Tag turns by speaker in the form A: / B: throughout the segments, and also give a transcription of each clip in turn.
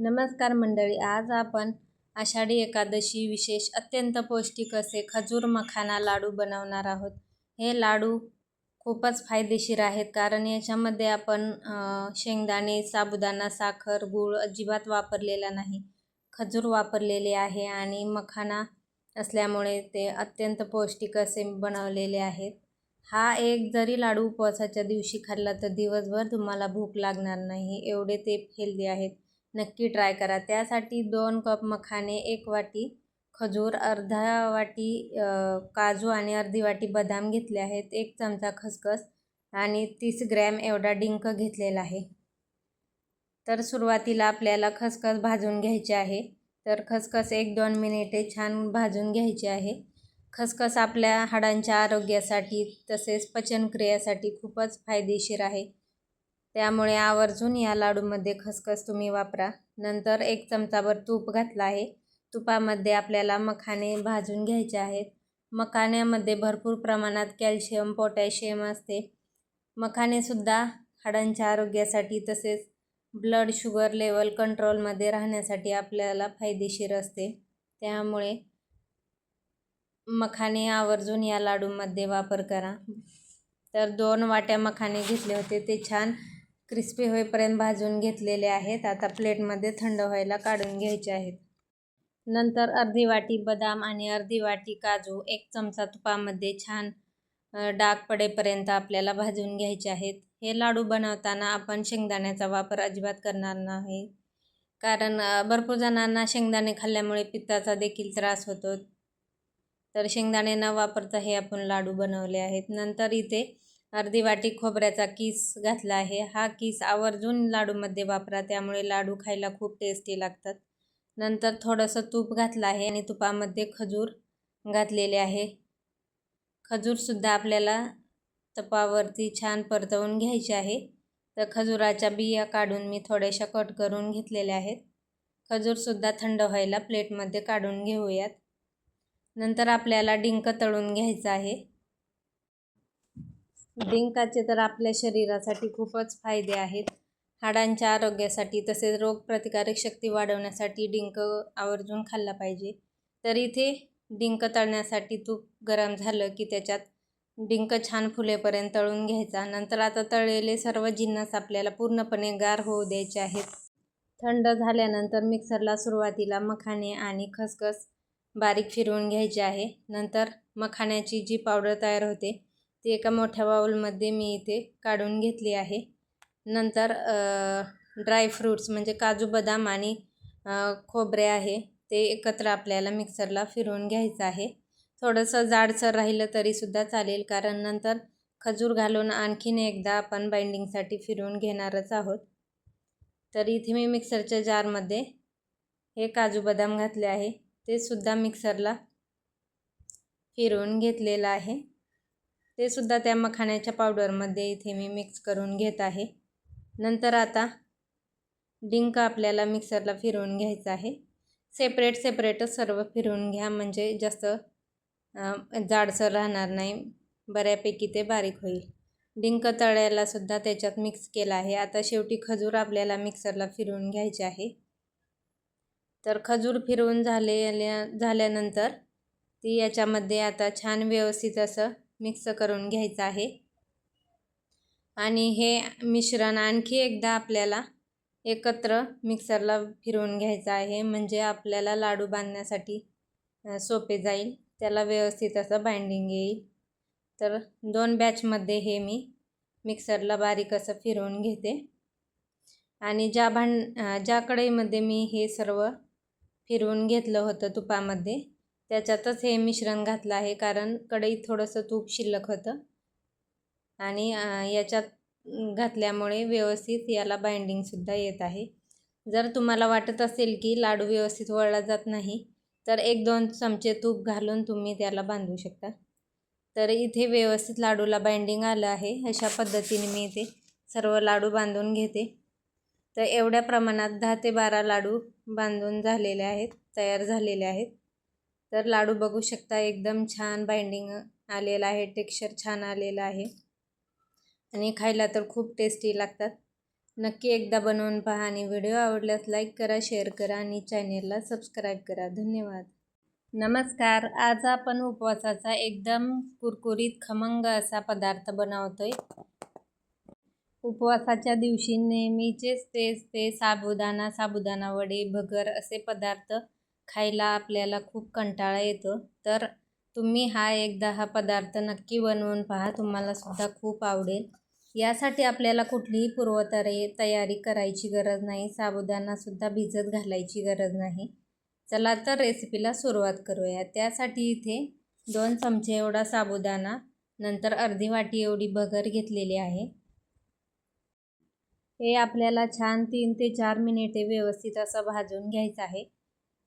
A: नमस्कार मंडळी, आज आपण आषाढी एकादशी विशेष अत्यंत पौष्टिक असे खजूर मखाना लाडू बनवणार आहोत। हे लाडू खूपच फायदेशीर आहेत कारण याच्यामध्ये आपण शेंगदाणे, साबुदाणा, साखर, गूळ अजिबात वापरलेला नाही, खजूर वापरलेले आहे आणि मखाना असल्यामुळे ते अत्यंत पौष्टिक असे बनवलेले आहेत। हा एक जरी लाडू उपवासाच्या दिवशी खाल्ला तर दिवसभर तुम्हाला भूक लागणार नाही, एवढे ते हेल्दी आहेत। नक्की ट्राय करा। त्यासाठी 2 कप मखाने, 1 वाटी खजूर, अर्धा वाटी काजू आणि अर्धी वाटी बदाम घेतले आहेत, 1 चमचा खसखस आणि 30 ग्रॅम एवढा डिंक घेतलेला आहे। तर सुरुवातीला आपल्याला खसखस भाजून घ्यायची आहे। तर खसखस 1-2 मिनिटे छान भाजून घ्यायची आहे। खसखस आपल्या हाडांच्या आरोग्यासाठी तसेच पचनक्रियेसाठी खूपच फायदेशीर आहे, त्यामुळे आवर्जून या लाडूमध्ये खसखस तुम्ही वापरा। नंतर 1 चमचाभर तूप घातला आहे। तुपामध्ये आपल्याला मखाने भाजून घ्यायचे आहेत। मखाण्यामध्ये भरपूर प्रमाणात कॅल्शियम, पोटॅशियम असते। मखानेसुद्धा हाडांच्या आरोग्यासाठी तसेच ब्लड शुगर लेवल कंट्रोलमध्ये राहण्यासाठी आपल्याला फायदेशीर असते, त्यामुळे मखाने आवर्जून या लाडूमध्ये वापर करा। तर 2 वाट्या मखाने घेतले होते, ते छान क्रिस्पी होईपर्यंत भाजून घेतलेले आहेत। आता प्लेटमध्ये थंड व्हायला काढून घ्यायचे आहेत। नंतर अर्धी वाटी बदाम आणि अर्धी वाटी काजू 1 चमचा तुपामध्ये छान डाग पडेपर्यंत आपल्याला भाजून घ्यायचे आहेत। हे लाडू बनवताना आपण शेंगदाण्याचा वापर अजिबात करणार नाही, कारण भरपूर जणांना शेंगदाणे खाल्ल्यामुळे पित्ताचा देखील त्रास होतो। तर शेंगदाणे न वापरता हे आपण लाडू बनवले आहेत। नंतर इथे अर्धी वाटी खोबऱ्याचा किस घातला आहे। हा किस आवर्जून लाडूमध्ये वापरा, त्यामुळे लाडू खायला खूप टेस्टी लागतात। नंतर थोडंसं तूप घातलं आहे आणि तुपामध्ये खजूर घातलेले आहे। खजूरसुद्धा आपल्याला तुपावरती छान परतवून घ्यायचे आहे। तर खजुराच्या बिया काढून मी थोड्याशा कट करून घेतलेल्या आहेत। खजूरसुद्धा थंड व्हायला प्लेटमध्ये काढून घेऊयात। नंतर आपल्याला डिंक तळून घ्यायचा आहे। डिंकाचे तर आपल्या शरीरासाठी खूपच फायदे आहेत। हाडांच्या आरोग्यासाठी तसेच रोगप्रतिकारक शक्ती वाढवण्यासाठी डिंक आवर्जून खाल्ला पाहिजे। तर इथे डिंक तळण्यासाठी तूप गरम झालं की त्याच्यात डिंक छान फुलेपर्यंत तळून घ्यायचा। नंतर आता तळलेले सर्व जिन्नस आपल्याला पूर्णपणे गार होऊ द्यायचे आहेत। थंड झाल्यानंतर मिक्सरला सुरुवातीला मखाने आणि खसखस बारीक फिरवून घ्यायचे आहे। नंतर मखाण्याची जी पावडर तयार होते ती एका मोठ्या बाउलमध्ये मी इथे काढून घेतली आहे। नंतर ड्रायफ्रूट्स म्हणजे काजू, बदाम आणि खोबरे आहे ते एकत्र आपल्याला मिक्सरला फिरवून घ्यायचं आहे। थोडंसं जाडसर राहिलं तरीसुद्धा चालेल, कारण नंतर खजूर घालून आणखीन एकदा आपण बाइंडिंगसाठी फिरवून घेणारच आहोत। तर इथे मी मिक्सरच्या जारमध्ये हे काजू बदाम घातले आहे, ते सुद्धा मिक्सरला फिरवून घेतलेलं आहे। ते सुद्धा त्या मखाण्याच्या पावडरमध्ये इथे मी मिक्स करून घेत आहे। नंतर आता डिंक आपल्याला मिक्सरला फिरवून घ्यायचं आहे। सेपरेटच सर्व फिरवून घ्या, म्हणजे जास्त जाडसर राहणार नाही, बऱ्यापैकी ते बारीक होईल। डिंक तळ्याला सुद्धा त्याच्यात मिक्स केला आहे। आता शेवटी खजूर आपल्याला मिक्सरला फिरवून घ्यायचे आहे। तर खजूर फिरवून झाल्यानंतर ती याच्यामध्ये आता छान व्यवस्थित असं मिक्स करून घ्यायचं आहे। आणि हे मिश्रण आणखी एकदा आपल्याला एकत्र मिक्सरला फिरवून घ्यायचं आहे, म्हणजे आपल्याला लाडू बांधण्यासाठी सोपे जाईल, त्याला व्यवस्थित असं बाइंडिंग येईल। तर 2 बॅचमध्ये हे मी मिक्सरला बारीक असं फिरवून घेते आणि ज्या कढईमध्ये मी हे सर्व फिरवून घेतलं होतं तुपामध्ये त्याच्यातच हे मिश्रण घातलं आहे, कारण कढईत थोडंसं तूप शिल्लक होतं आणि याच्यात घातल्यामुळे व्यवस्थित याला बाइंडिंगसुद्धा येत आहे। जर तुम्हाला वाटत असेल की लाडू व्यवस्थित वळला जात नाही तर 1-2 चमचे तूप घालून तुम्ही त्याला बांधू शकता। तर इथे व्यवस्थित लाडूला बाइंडिंग आलं आहे। अशा पद्धतीने मी इथे सर्व लाडू बांधून घेते। तर एवढ्या प्रमाणात 10 ते 12 लाडू बांधून झालेले आहेत, तयार झालेले आहेत। तर लाडू बघू शकता, एकदम छान बाइंडिंग आलेलं आहे, टेक्स्चर छान आलेलं आहे आणि खायला तर खूप टेस्टी लागतात। नक्की एकदा बनवून पहा आणि व्हिडिओ आवडल्यास लाईक करा, शेअर करा आणि चॅनेलला सबस्क्राईब करा. धन्यवाद. नमस्कार. आज आपण उपवासाचा एकदम कुरकुरीत खमंग असा पदार्थ बनवतोय. उपवासाच्या दिवशी नेहमीचेच ते साबुदाणा वडे, भगर असे पदार्थ खायला आपल्याला खूप कंटाळा येतो. तर तुम्ही हा पदार्थ नक्की बनवून पहा, तुम्हाला सुद्धा खूप आवडेल. यासाठी आपल्याला कुठलीही तयारी करायची गरज नाही, साबुदाणा सुद्धा भिजत घालायची गरज नाही. चला तर रेसिपीला सुरुवात करूया. त्यासाठी इथे 2 चमचे एवढा साबुदाणा, नंतर अर्धी वाटी एवढी भगर घेतलेली आहे. हे आपल्याला छान 3 ते 4 मिनिटे व्यवस्थित असं भाजून घ्यायचं आहे.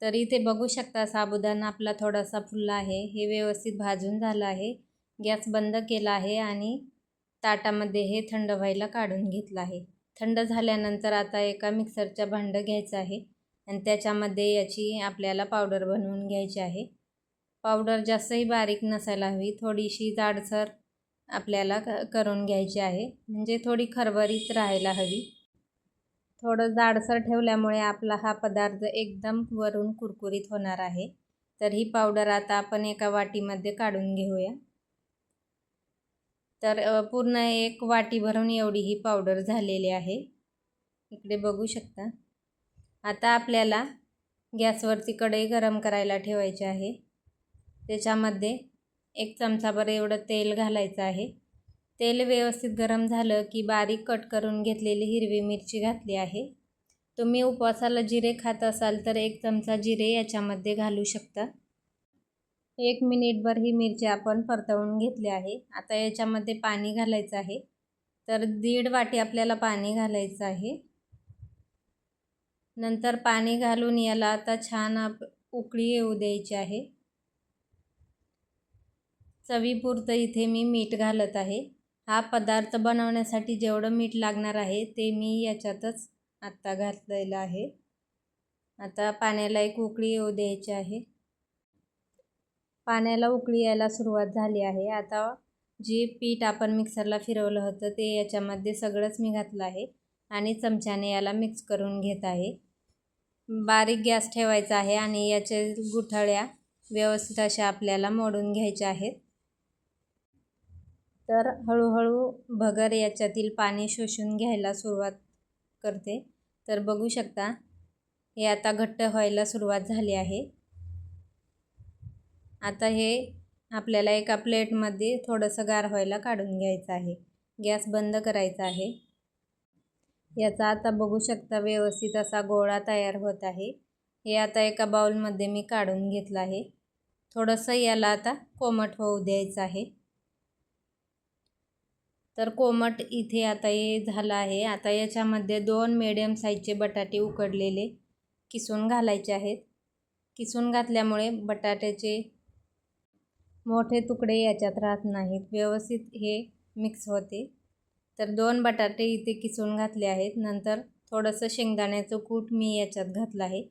A: तर इथे बघू शकता साबुदाणा आपला थोडासा फुलला आहे. हे व्यवस्थित भाजून झालं आहे. गॅस बंद केला आहे आणि ताटामध्ये हे थंड व्हायला काढून घेतलं आहे. थंड झाल्यानंतर आता एका मिक्सरच्या भांडं घ्यायचं आहे आणि त्याच्यामध्ये याची आपल्याला पावडर बनवून घ्यायची आहे. पावडर जास्तही बारीक नसायला हवी, थोडीशी जाडसर आपल्याला करून घ्यायची आहे, म्हणजे थोडी खरबरीत राहायला हवी. थोडं जाडसर ठेवल्यामुळे आपला हा पदार्थ एकदम वरून कुरकुरीत होणार आहे. तर ही पावडर आता आपण एका वाटीमध्ये काढून घेऊया. तर पूर्ण 1 वाटी भरून एवढी ही पावडर झालेली आहे. इकडे बघू शकता. आता आपल्याला गॅसवरती कढई गरम करायला ठेवायची आहे. त्याच्यामध्ये 1 चमचाभर एवढं तेल घालायचं आहे. तेल व्यवस्थित गरम झालं की बारीक कट करून घेतलेली हिरवी मिरची घातली आहे. तुम्ही उपवासाला जिरे खात असाल तर 1 चमचा जिरे याच्यामध्ये घालू शकता. 1 मिनिटभर ही मिरची आपण परतवून घेतली आहे. आता याच्यामध्ये पाणी घालायचं आहे. तर 1.5 वाटी आपल्याला पाणी घालायचं आहे. नंतर पाणी घालून याला आता छान उकळी येऊ द्यायची आहे. चवीपुरतं इथे मी मीठ घालत आहे. हा पदार्थ बनवण्यासाठी जेवढं मीठ लागणार आहे ते मी याच्यातच आत्ता घातलेलं आहे. आता पाण्याला एक उकळी येऊ द्यायची आहे. पाण्याला उकळी यायला सुरुवात झाली आहे. आता जे पीठ आपण मिक्सरला फिरवलं होतं ते याच्यामध्ये सगळंच मी घातलं आहे आणि चमच्याने याला मिक्स करून घेत आहे. बारीक गॅस ठेवायचा आहे आणि याच्या गुठळ्या व्यवस्थित अशा आपल्याला मोडून घ्यायच्या आहेत. तर हळूहळू भगर याच्यातील पाणी शोषून घ्यायला सुरुवात करते. तर बघू शकता हे आता घट्ट व्हायला सुरुवात झाली आहे. आता हे आपल्याला एका प्लेटमध्ये थोडंसं गार व्हायला काढून घ्यायचं आहे. गॅस बंद करायचा आहे. याचा आता बघू शकता व्यवस्थित असा गोळा तयार होत आहे. हे आता एका बाउलमध्ये मी काढून घेतलं आहे. थोडंसं याला आता कोमट होऊ द्यायचं आहे. तर कोमट इथे आता हे झालं आहे. आता याच्यामध्ये 2 मीडियम साईजचे बटाटे उकडलेले किसून घालायचे आहेत. किसून घातल्यामुळे बटाट्याचे मोठे तुकडे याच्यात राहत नाहीत, व्यवस्थित हे मिक्स होते. तर 2 बटाटे इथे किसून घातले आहेत. नंतर थोडंसं शेंगदाण्याचं कूट मी याच्यात घातलं आहे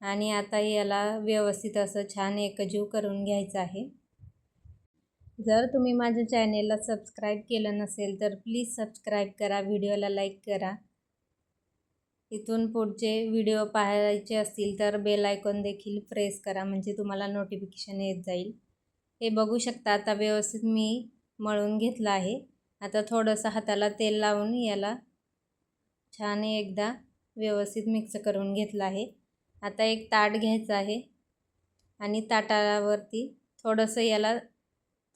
A: आणि आता याला व्यवस्थित असं छान एकजीव करून घ्यायचं आहे. जर तुम्ही माझ्या चॅनेलला सबस्क्राईब केलं नसेल तर प्लीज सबस्क्राईब करा, व्हिडिओला लाईक करा. इथून पुढचे व्हिडिओ पाहायचे असतील तर बेल आयकॉन देखील प्रेस करा, म्हणजे तुम्हाला नोटिफिकेशन येत जाईल. हे बघू शकता आता व्यवस्थित मी मळून घेतलं आहे. आता थोडंसं हाताला तेल लावून याला छान एकदा व्यवस्थित मिक्स करून घेतलं आहे. आता एक ताट घ्यायचं आहे आणि ताटावरती थोडंसं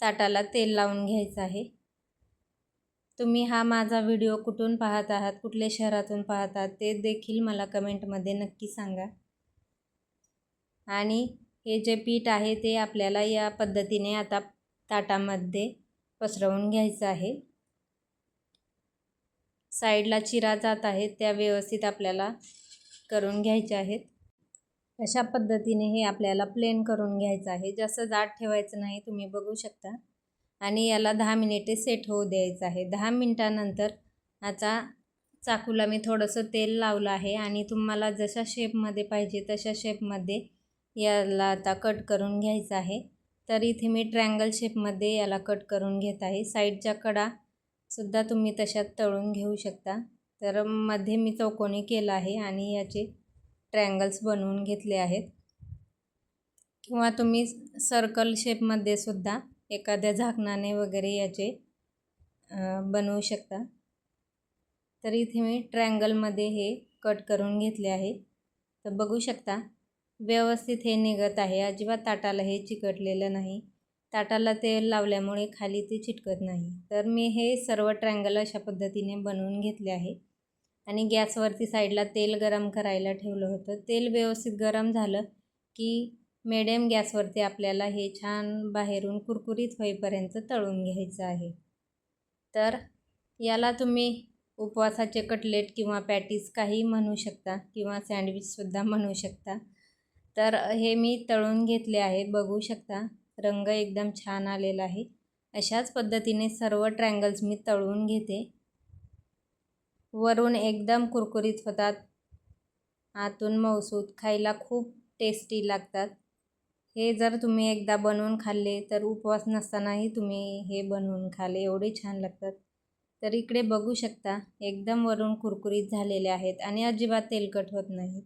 A: ताटाला तेल लावून घ्यायचं आहे. तुम्ही हा माझा व्हिडिओ कुठून पाहत आहात, कुठल्या शहरातून पाहत आहात ते देखील मला कमेंटमध्ये नक्की सांगा. आणि हे जे पीठ आहे ते आपल्याला या पद्धतीने आता ताटामध्ये पसरवून घ्यायचं आहे. साईडला चिरा जात आहेत त्या व्यवस्थित आपल्याला करून घ्यायचे आहेत. अशा पद्धतीने हे आपल्याला प्लेन करून घ्यायचं आहे. जास्त जाड ठेवायचं नाही, तुम्ही बघू शकता. आणि याला 10 मिनिटे सेट होऊ द्यायचं आहे. 10 मिनिटानंतर आता चाकूला मी थोडंसं तेल लावलं आहे आणि तुम्हाला जशा शेपमध्ये पाहिजे तशा शेपमध्ये याला आता कट करून घ्यायचं आहे. तर इथे मी ट्रायंगल शेपमध्ये याला कट करून घेत आहे. साईडच्या कडा सुद्धा तुम्ही तशात तळून घेऊ शकता. तर मध्ये मी चौकोनी केला आहे आणि याचे ट्रायंगल्स बनवून घेतले आहेत, किंवा तुम्ही सर्कल शेपमध्ये सुद्धा एखाद्या झाकणाने वगैरे याचे बनवू शकता। तर इथे मी ट्रायंगलमध्ये हे कट करून घेतले आहे। तर बघू शकता व्यवस्थित हे निघत आहे, अजिबात ताटाला हे चिकटलेलं नाही, ताटाला तेल लावल्यामुळे खाली ते चिटकत नाही। तर मी हे सर्व ट्रायंगल अशा पद्धतीने बनवून घेतले आहे आणि गॅसवरती साईडला तेल गरम करायला ठेवलं होतं। तेल व्यवस्थित गरम झालं की मिडियम गॅसवरती आपल्याला हे छान बाहेरून कुरकुरीत होईपर्यंत तळून घ्यायचं आहे। तर याला तुम्ही उपवासाचे कटलेट किंवा पॅटीस काही म्हणू शकता, किंवा सँडविचसुद्धा म्हणू शकता। तर हे मी तळून घेतले आहे, बघू शकता रंग एकदम छान आलेला आहे। अशाच पद्धतीने सर्व ट्रायंगल्स मी तळून घेते। वरून एकदम कुरकुरीत होतात, आतून मऊसूत, खायला खूप टेस्टी लागतात। हे जर तुम्ही एकदा बनवून खाल्ले तर उपवास नसतानाही तुम्ही हे बनवून खाल्ले, एवढे छान लागतात। तर इकडे बघू शकता एकदम वरून कुरकुरीत झालेले आहेत आणि अजिबात तेलकट होत नाहीत।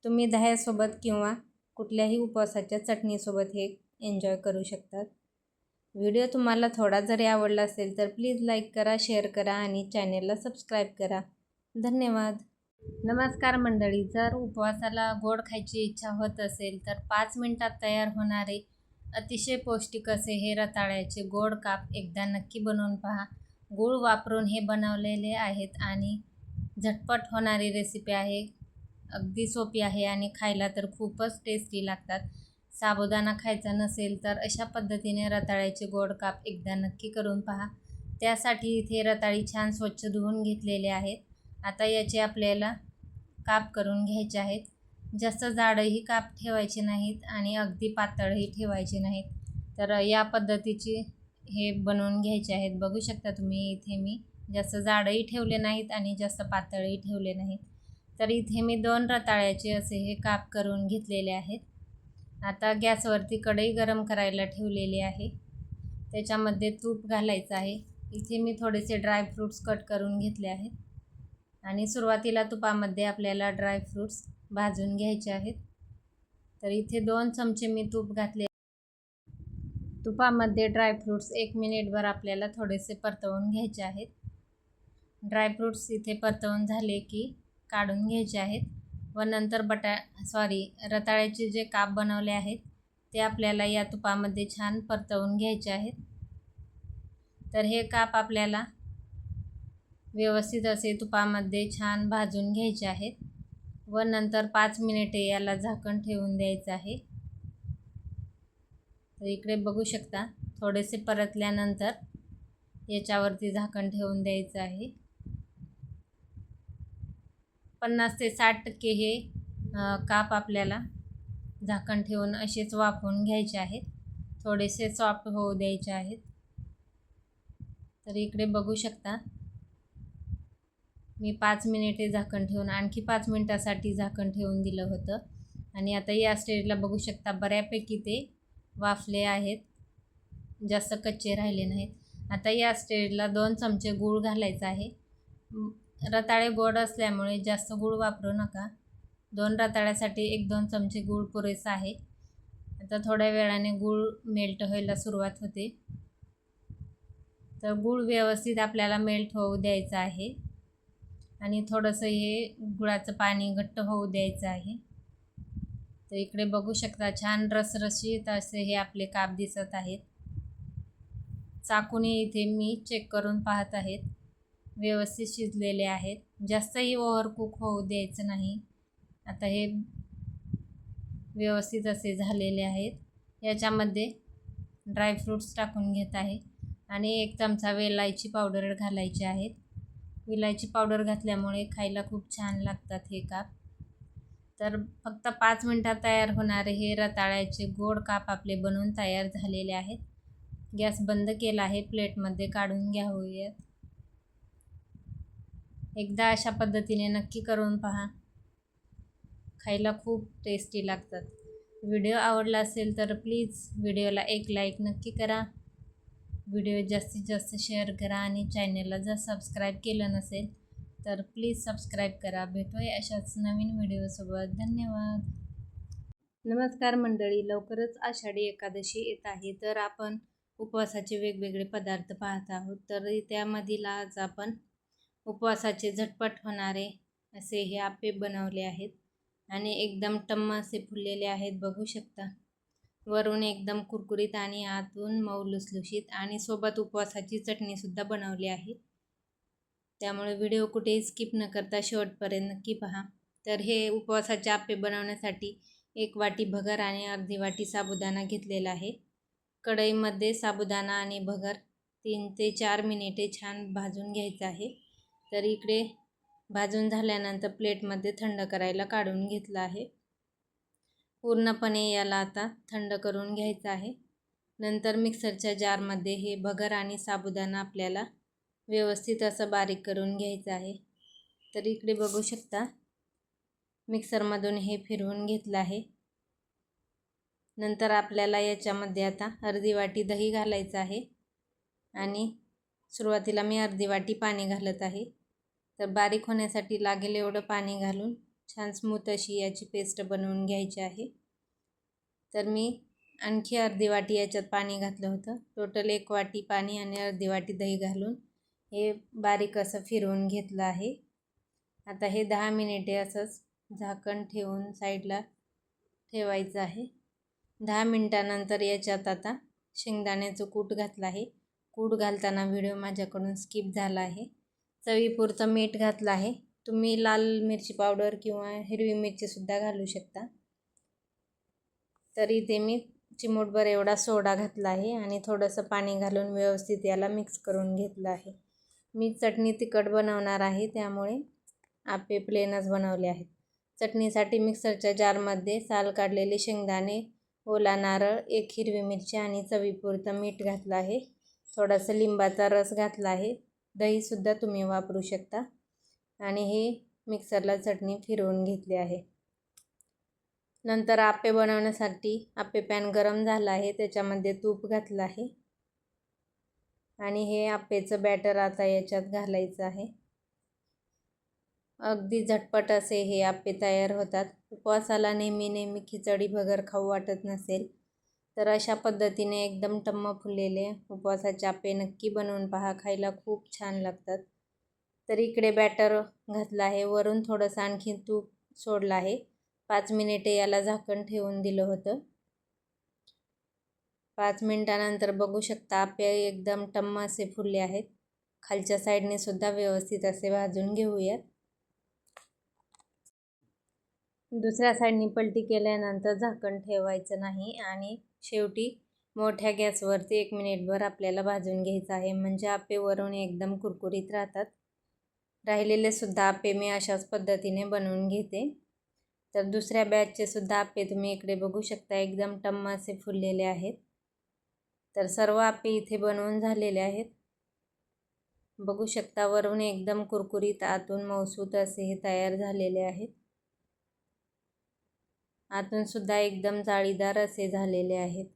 A: तुम्ही दह्यासोबत किंवा कुठल्याही उपवासाच्या चटणीसोबत हे एन्जॉय करू शकतात। व्हिडिओ तुम्हाला थोडा जरी आवडला असेल तर प्लीज लाईक करा, शेअर करा आणि चॅनेलला सबस्क्राईब करा। धन्यवाद। नमस्कार मंडळी, जर उपवासाला गोड खायची इच्छा होत असेल तर 5 मिनिटात तयार होणारे अतिशय पौष्टिक असे हे रताळ्याचे गोड काप एकदा नक्की बनवून पहा। गूळ वापरून हे बनवलेले आहेत आणि झटपट होणारी रेसिपी आहे, अगदी सोपी आहे आणि खायला तर खूपच टेस्टी लागतात। साबुदाणा खायचा नसेल तर अशा पद्धतीने रताळ्याचे गोड काप एकदा नक्की करून पहा। त्यासाठी इथे रताळी छान स्वच्छ धुवून घेतलेले आहेत। आता याचे आपल्याला काप करून घ्यायचे आहेत। जास्त जाडही काप ठेवायचे नाहीत आणि अगदी पातळही ठेवायचे नाहीत। तर या पद्धतीची हे बनवून घ्यायचे आहेत। बघू शकता तुम्ही इथे मी जास्त जाडही ठेवले नाहीत आणि जास्त पातळही ठेवले नाहीत। तर इथे मी 2 रताळ्याचे असे हे काप करून घेतलेले आहेत। आता गॅसवरती कढई गरम करायला ठेवलेली आहे, त्याच्यामध्ये तूप घालायचं आहे। इथे मी थोडेसे ड्रायफ्रूट्स कट करून घेतले आहेत आणि सुरुवातीला तुपामध्ये आपल्याला ड्रायफ्रूट्स भाजून घ्यायचे आहेत। तर इथे 2 चमचे मी तूप घातले। तुपामध्ये ड्रायफ्रूट्स 1 मिनिटभर आपल्याला थोडेसे परतवून घ्यायचे आहेत। ड्रायफ्रूट्स इथे परतवून झाले की काढून घ्यायचे आहेत व नंतर रताळ्याचे जे काप बनवले आहेत ते आपल्याला या तुपामध्ये छान परतवून घ्यायचे आहेत। तर हे काप आपल्याला व्यवस्थित असे तुपामध्ये छान भाजून घ्यायचे आहेत व नंतर 5 मिनिटे याला झाकण ठेवून द्यायचं आहे। तर इकडे बघू शकता थोडेसे परतल्यानंतर याच्यावरती झाकण ठेवून द्यायचं आहे। 50 ते 60% हे काप आपल्याला झाकण ठेवून असेच वाफवून घ्यायचे आहेत, थोडेसे सॉफ्ट होऊ द्यायचे आहेत। तर इकडे बघू शकता मी 5 मिनिटे झाकण ठेवून आणखी 5 मिनिटासाठी झाकण ठेवून दिलं होतं आणि आता या स्टेजला बघू शकता बऱ्यापैकी ते वाफले आहेत, जास्त कच्चे राहिले नाहीत। आता या स्टेजला 2 चमचे गूळ घालायचा आहे। रताळे गोड असल्यामुळे जास्त गूळ वापरू नका, 2 रताळ्यासाठी 1-2 चमचे गूळ पुरेसा आहे। आता थोड्या वेळाने गूळ मेल्ट व्हायला सुरुवात होते, तर गूळ व्यवस्थित आपल्याला मेल्ट होऊ द्यायचं आहे आणि थोडंसं हे गुळाचं पाणी घट्ट होऊ द्यायचं आहे। तर इकडे बघू शकता छान रसरशीत असे हे आपले काप दिसत आहेत। चाकूने इथे मी चेक करून पाहत आहेत, व्यवस्थित शिजलेले आहेत, जास्तही ओव्हरकुक होऊ द्यायचं नाही। आता हे व्यवस्थित असे झालेले आहेत। याच्यामध्ये ड्रायफ्रूट्स टाकून घेत आहे आणि 1 चमचा वेलायची पावडर घालायची आहे। विलायची पावडर घातल्यामुळे खायला खूप छान लागतात हे काप। तर फक्त 5 मिनिटात तयार होणारे हे रताळ्याचे गोड काप आपले बनवून तयार झालेले आहेत। गॅस बंद केला आहे, प्लेटमध्ये काढून घ्यावूयात। एकदा अशा पद्धतीने नक्की करून पहा, खायला खूप टेस्टी लागतात। व्हिडिओ आवडला असेल तर प्लीज व्हिडिओला एक लाईक नक्की करा, व्हिडिओ जास्तीत जास्त शेअर करा आणि चॅनलला जर सबस्क्राईब केलं नसेल तर प्लीज सबस्क्राईब करा. भेटूया अशाच नवीन व्हिडिओसोबत. धन्यवाद. नमस्कार मंडळी, लवकरच आषाढी एकादशी येत आहे, तर आपण उपवासाचे वेगवेगळे पदार्थ पाहत आहोत. तर त्यामधील आज आपण उपवासाचे झटपट होणारे असे हे आप्पे बनवले आहेत आणि एकदम टम्म असे फुललेले आहेत. बघू शकता, वरून एकदम कुरकुरीत आणि आतून मऊ लुसलुशीत, आणि सोबत उपवासाची चटणीसुद्धा बनवली आहे. त्यामुळे व्हिडिओ कुठेही स्किप न करता शेवटपर्यंत नक्की पहा. तर हे उपवासाचे आप्पे बनवण्यासाठी 1 वाटी भगर आणि अर्धी वाटी साबुदाणा घेतलेला आहे. कढईमध्ये साबुदाणा आणि भगर 3 ते 4 मिनिटे छान भाजून घ्यायचं आहे. तर इकडे भाजून झाल्यानंतर प्लेटमध्ये थंड करायला काढून घेतलं आहे. पूर्णपणे याला आता थंड करून घ्यायचं आहे. नंतर मिक्सरच्या जारमध्ये हे भगर आणि साबुदाणा आपल्याला व्यवस्थित असं बारीक करून घ्यायचं आहे. तर इकडे बघू शकता, मिक्सरमधून हे फिरवून घेतलं आहे. नंतर आपल्याला याच्यामध्ये आता अर्धी वाटी दही घालायचं आहे आणि सुरुवातीला मी अर्धी वाटी पाणी घालत आहे. तर बारीक होण्यासाठी लागेल एवढं पाणी घालून छान स्मूथ अशी याची पेस्ट बनवून घ्यायची आहे. तर मी आणखी अर्धी वाटी याच्यात पाणी घातलं होतं. टोटल 1 वाटी पाणी आणि अर्धी वाटी दही घालून हे बारीक असं फिरवून घेतलं आहे. आता हे 10 मिनिटे असंच झाकण ठेवून साईडला ठेवायचं आहे. 10 मिनिटानंतर याच्यात आता शेंगदाण्याचं कूट घातलं आहे. कूट घालताना व्हिडिओ माझ्याकडून स्किप झाला आहे. चवीपुरतं मीठ घातलं आहे. तुम्ही लाल मिरची पावडर किंवा हिरवी मिरचीसुद्धा घालू शकता. तर इथे मी चिमूटभर एवढा सोडा घातला आहे आणि थोडंसं पाणी घालून व्यवस्थित याला मिक्स करून घेतलं आहे. मी चटणी तिखट बनवणार आहे, त्यामुळे आप्पे प्लेनच बनवले आहेत. चटणीसाठी मिक्सरच्या जारमध्ये साल काढलेले शेंगदाणे, ओला नारळ, 1 हिरवी मिरची आणि चवीपुरतं मीठ घातलं आहे. थोडासा लिंबाचा रस घातला आहे. दहीसुद्धा तुम्ही वापरू शकता आणि हे मिक्सरला चटणी फिरवून घेतली आहे. नंतर आप्पे बनवण्यासाठी आप्पे पॅन गरम झाला आहे, त्याच्यामध्ये तूप घातलं आहे आणि हे आप्पेचं बॅटर आता याच्यात घालायचं आहे. अगदी झटपट असे हे आप्पे तयार होतात. उपवासाला नेहमी खिचडी भगर खाऊ वाटत नसेल तर अशा पद्धतीने एकदम टम्म फुललेले उपवासाचे आप्पे नक्की बनवून पहा. खायला खूप छान लागतात. तर इकडे बॅटर घातलं आहे, वरून थोडंसं आणखी तूप सोडलं आहे. 5 मिनिटे याला झाकण ठेवून दिलं होतं. 5 मिनिटानंतर बघू शकता, आप्पे एकदम टम्म असे फुलले आहेत. खालच्या साईडने सुद्धा व्यवस्थित असे भाजून घेऊयात. दुसऱ्या साईडनी पलटी केल्यानंतर झाकण ठेवायचं नाही आणि शेवटी मोठ्या गॅसवरती 1 मिनिटभर आपल्याला भाजून घ्यायचं आहे, म्हणजे आप्पे वरून एकदम कुरकुरीत राहतात. राहिलेले सुद्धा आप्पे मी अशाच पद्धतीने बनवून घेते. तर दुसऱ्या बॅचचे सुद्धा आप्पे तुम्ही इकडे बघू शकता, एकदम टम्म असे फुललेले आहेत. तर सर्व आप्पे इथे बनवून झालेले आहेत. बघू शकता, वरून एकदम कुरकुरीत, आतून मऊसूत असे हे तयार झालेले आहेत. आतून सुद्धा एकदम जाळीदार असे झालेले आहेत.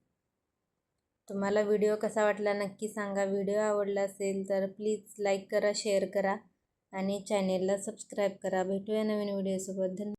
A: तुम्हाला व्हिडिओ कसा वाटला नक्की सांगा. व्हिडिओ आवडला असेल तर प्लीज लाईक करा, शेअर करा आणि चॅनेलला सबस्क्राईब करा. भेटूया नवीन व्हिडिओसोबत. धन्यवाद.